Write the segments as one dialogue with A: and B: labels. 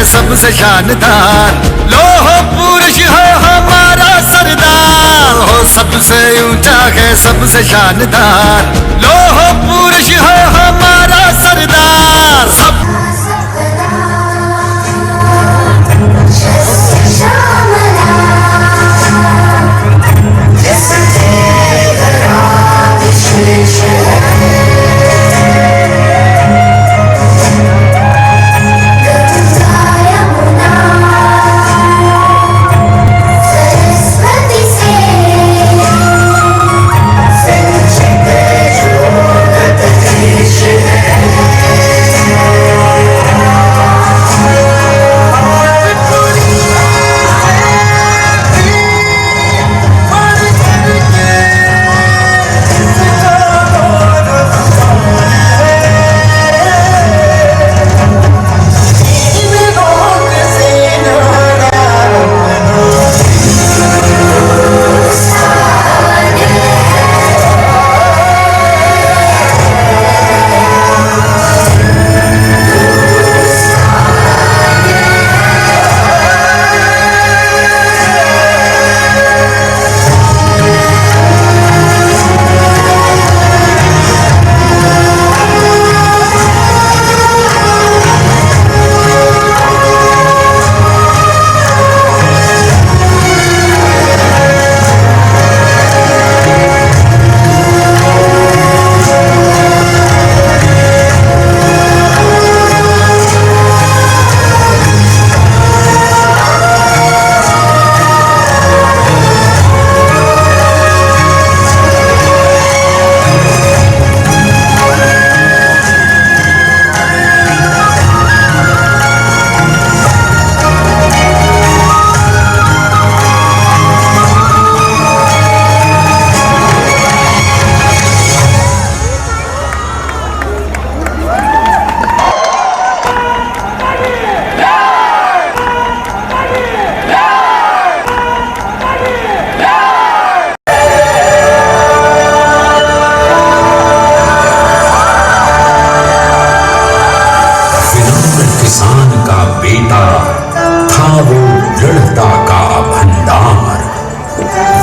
A: सबसे शानदार, लोह पुरुष है हमारा सरदार, हो सबसे ऊंचा है सबसे शानदार, लोह पुरुष है हमारा सरदार। सब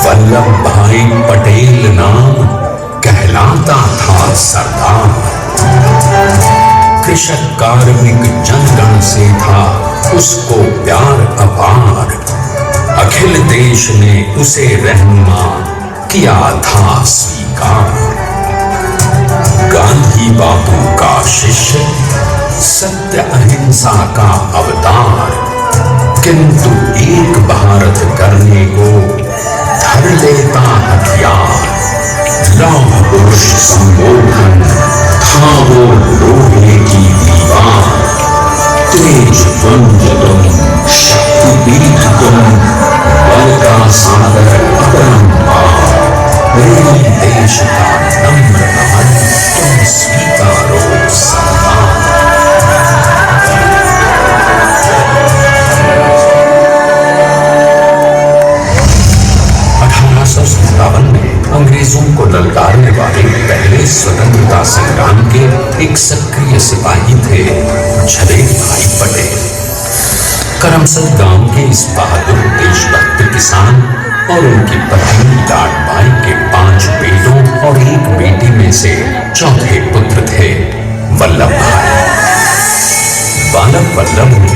B: वल्लभ भाई पटेल नाम कहलाता था सरदार। कृषक कार्मिक जनगण से था उसको प्यार अपार, अखिल देश ने उसे रहनुमा किया था स्वीकार। गांधी बापू का शिष्य, सत्य अहिंसा का अवतार, किंतु एक भारत करने को धर लेता हथियार। लौह पुरुष संबोधन था वो लोहे की दीवार। तेज पुंज तुम, शक्ति पीठ तुम, बल का सागर अपरंपार। मेरे देश का नम्र नारी तुम स्वीकारो सरदार। 1857 में अंग्रेजों को ललकारने वाले पहले स्वतंत्रता संग्राम के एक सक्रिय सिपाही थे झवेर भाई पटेल। करमसद गांव के इस बहादुर देशभक्त किसान और उनकी पत्नी लाड बाई के 5 बेटों और 1 बेटी में से चौथे पुत्र थे वल्लभ भाई। बालक वल्लभ ने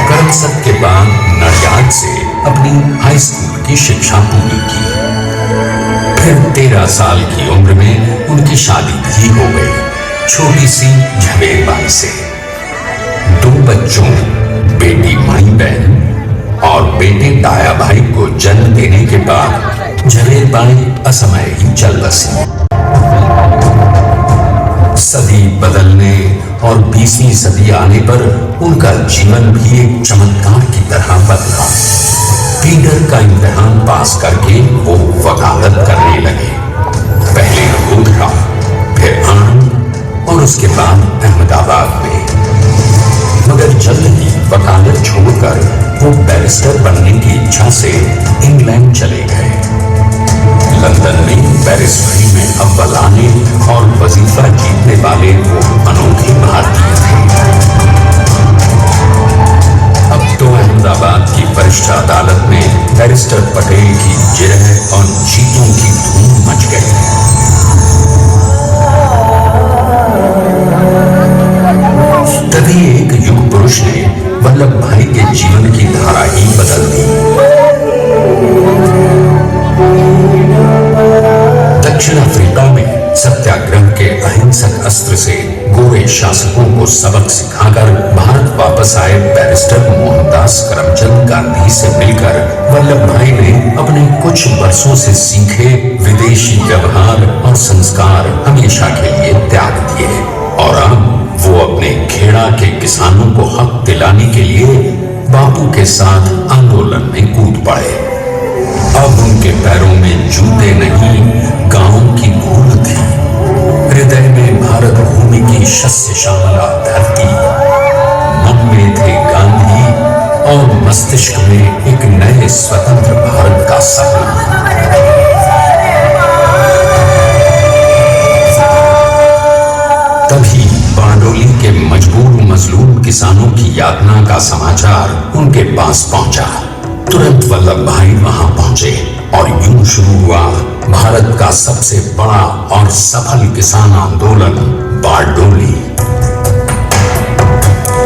B: करमसद के बाद नडियाद से अपनी हाई स्कूल की शिक्षा पूरी की। फिर 13 साल की उम्र में उनकी शादी भी हो गई, छोटी सी झवेर बाई से। 2 बच्चों, बेटी माई बहन और बेटे दाया भाई को जन्म देने के बाद झवेर बाई असमय ही चल बसी। सदी बदलने और 20वीं सदी आने पर उनका जीवन भी एक चमत्कार की तरह बदला। पीडर का इम्तिहान पास करके वो वकालत करने लगे। पहले गोधरा, फिर आनंद और उसके बाद अहमदाबाद में। मगर जल्द ही वकालत छोड़कर वो बैरिस्टर बनने की इच्छा से इंग्लैंड चले गए। लंदन में बैरिस्टरी में अव्वल आने और वजीफा जीतने वाले वो अनोखे भारतीय थे। तो अहमदाबाद की वरिष्ठ अदालत में बैरिस्टर पटेल की जिरह और जीतों की धूम मच गई। तभी एक युग पुरुष ने वल्लभ भाई के जीवन की धारा ही बदल दी। दक्षिण अफ्रीका में सत्याग्रह के अहिंसक अस्त्र से गोरे शासकों को सबक सिखाकर भारत वापस आए बैरिस्टर मोहनदास करमचंद गांधी से मिलकर वल्लभ भाई ने अपने कुछ वर्षों से सीखे विदेशी व्यवहार और संस्कार हमेशा के लिए त्याग दिए और अब वो अपने खेड़ा के किसानों को हक दिलाने के लिए बापू के साथ आंदोलन में कूद पड़े। अब उनके पैरों में जूते नहीं, गांवों की धूल थी। हृदय में भारत भूमि की शस्य श्यामला धरती, मन में थे गांधी और मस्तिष्क में एक नए स्वतंत्र भारत का सपना। तभी बारडोली के मजबूर मजलूम किसानों की यातना का समाचार उनके पास पहुंचा। तुरंत वल्लभ भाई वहां पहुंचे और यूं शुरू हुआ भारत का सबसे बड़ा और सफल किसान आंदोलन बारडोली।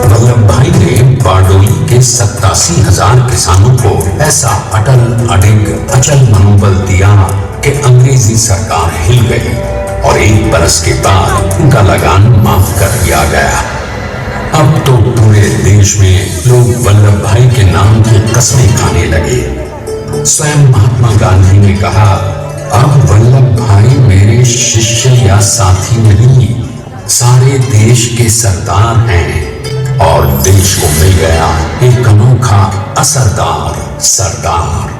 B: वल्लभ भाई ने बारडोली के 87,000 किसानों को ऐसा अटल अडिग अचल मनोबल दिया कि अंग्रेजी सरकार हिल गई और एक बरस के बाद उनका लगान माफ कर दिया गया। अब तो पूरे देश में लोग वल्लभ भाई के नाम की कस्में खाने लगे। स्वयं महात्मा गांधी ने कहा, अब वल्लभ भाई मेरे शिष्य या साथी नहीं, सारे देश के सरदार हैं और देश को मिल गया एक अनोखा असरदार सरदार।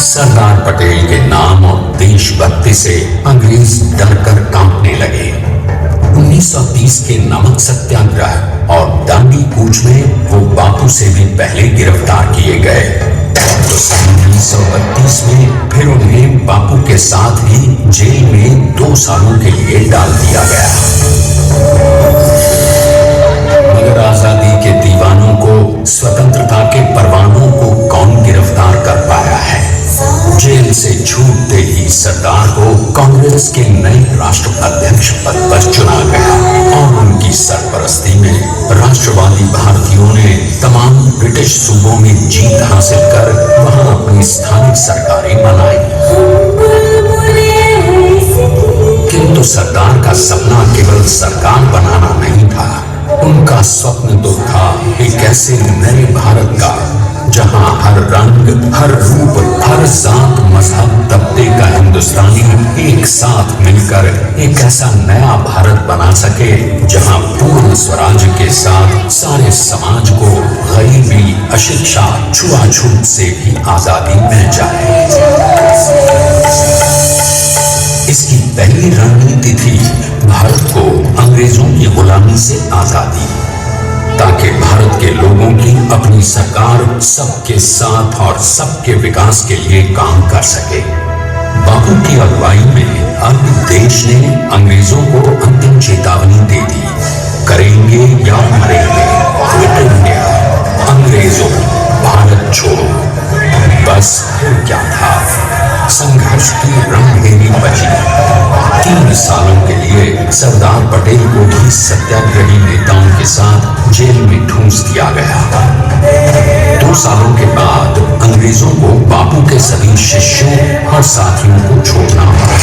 B: सरदार पटेल के नाम और देशभक्ति से अंग्रेज डरकर कांपने लगे। 1930 के नमक सत्याग्रह और दांडी कूच में वो बापू से भी पहले गिरफ्तार किए गए। तो 1932 में फिर उन्हें बापू के साथ ही जेल में 2 सालों के लिए डाल दिया गया। मगर आजादी के दीवानों को, स्वतंत्रता के परवानों को कौन गिरफ्तार कर पाया है। जेल से छूटते ही सरदार को कांग्रेस के नए राष्ट्राध्यक्ष पद पर चुना गया और उनकी सरपरस्ती में राष्ट्रवादी भारतीयों ने तमाम ब्रिटिश सूबों में जीत हासिल कर वहां अपनी स्थानीय सरकारें बनाई। किंतु सरदार का सपना केवल सरकार बनाना नहीं था, उनका स्वप्न तो था एक ऐसे नए भारत का जहां हर रंग, हर रूप, हर जात, मजहब, तबके का हिंदुस्तानी एक साथ मिलकर एक ऐसा नया भारत बना सके जहां पूर्ण स्वराज के साथ सारे समाज को गरीबी, अशिक्षा, छुआछूत से भी आजादी मिल जाए। इसकी पहली रणनीति थी भारत को अंग्रेजों की गुलामी से आजादी, ताकि भारत के लोगों की अपनी सरकार सबके साथ और सबके विकास के लिए काम कर सके। बापू की अगुवाई में अब देश ने अंग्रेजों को अंतिम चेतावनी दे दी, करेंगे या मरेंगे, क्विट इंडिया, अंग्रेजों भारत छोड़ो। बस फिर क्या था, संघर्ष की रणभेरी बची। 3 सालों के लिए सरदार पटेल को भी सत्याग्रही नेताओं के साथ जेल में ठूंस दिया गया। 2 सालों के बाद अंग्रेजों को बापू के सभी शिष्यों और साथियों को छोड़ना पड़ा।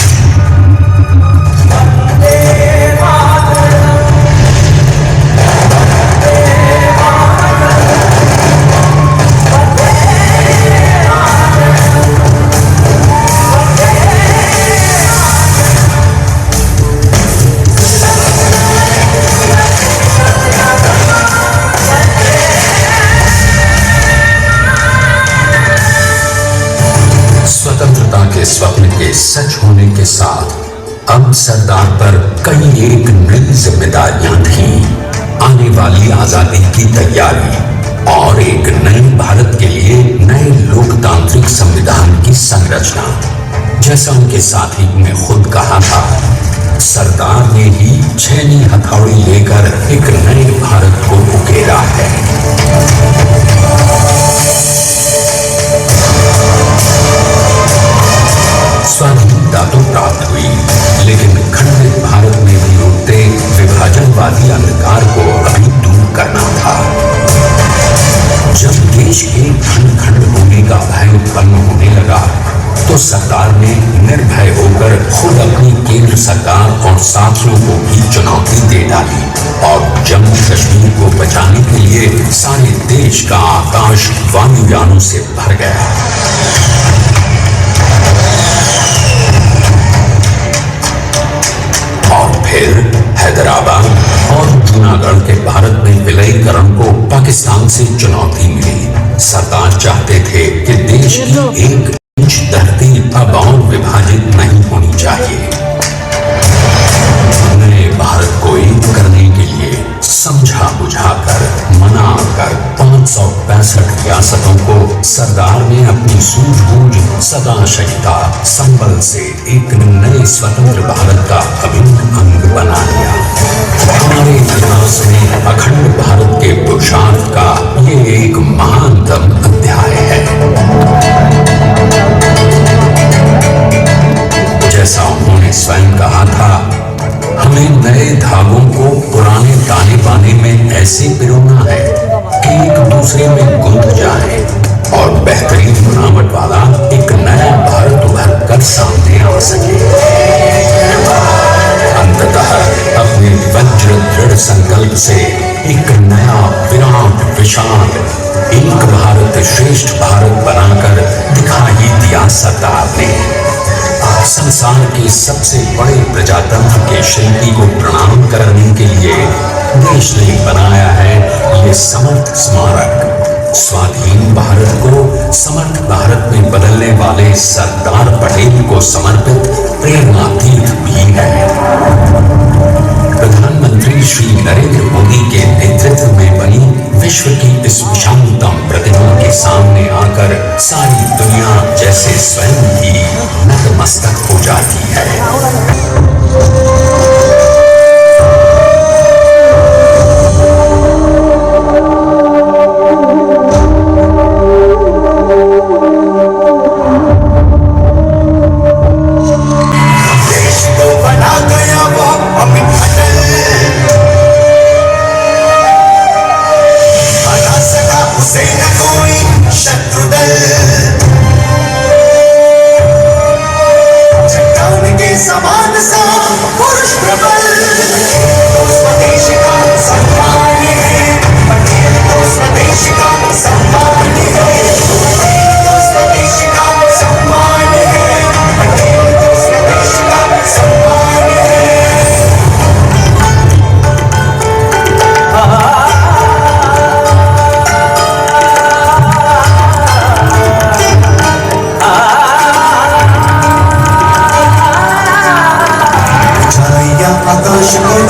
B: स्वप्न के सच होने के साथ अब सरदार पर कई एक नई जिम्मेदारियां थीं। आने वाली आजादी की तैयारी, और एक नए भारत के लिए नए लोकतांत्रिक संविधान की संरचना। जैसा उनके साथी ने खुद कहा था, सरदार ने ही छेनी हथौड़ी लेकर एक नए भारत को उकेरा है। स्वाधीनता तो प्राप्त हुई, लेकिन खंडित भारत में भी उठते विभाजनवादी अंधकार को अभी दूर करना था। जब देश के खंड खंड होने का भय उत्पन्न होने लगा, तो सरकार ने निर्भय होकर खुद अपनी केंद्र सरकार और साथियों को भी चुनौती दे डाली और जम्मू कश्मीर को बचाने के लिए सारे देश का आकाश वायुयानों से भर गया। और फिर हैदराबाद और जूनागढ़ के भारत में विलयीकरण को पाकिस्तान से चुनौती मिली। सरदार चाहते थे कि देश की एक इंच धरती अब और विभाजित नहीं होनी चाहिए। नए भारत को एक करने के लिए समझा बुझाकर मना कर 565 रियासतों को सरदार ने अपनी सूझबूझ, सदाशयता, संबल से एक नए स्वतंत्र भारत का अभिन्न अंग बना लिया। हमारे इतिहास में अखंड भारत के पुरुषार्थ का ये एक महानतम अध्याय है। जैसा उन्होंने स्वयं कहा था, हमें नए धागों को पुराने ताने बाने में ऐसे पिरोना है कि एक दूसरे में गुंथ जाए और बेहतरीन बनावट वाला एक नया भारत उभर कर सामने आ सके। अंततः अपने वज्र दृढ़ संकल्प से एक नया विराट विशाल एक भारत श्रेष्ठ भारत बनाकर दिखाई दिया सरदार ने। संसार के सबसे बड़े प्रजातंत्र के शिल्पी को प्रणाम करने के लिए देश ने बनाया है ये समर्थ स्मारक। स्वाधीन भारत को समर्थ भारत में बदलने वाले सरदार पटेल को समर्पित प्रेरणा तीर्थ भी है। प्रधानमंत्री श्री नरेंद्र मोदी के नेतृत्व में बनी विश्व की इस विशालतम प्रतिमा के सामने आकर सारी दुनिया जैसे स्वयं ही नतमस्तक हो जाती है।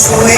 C: छुए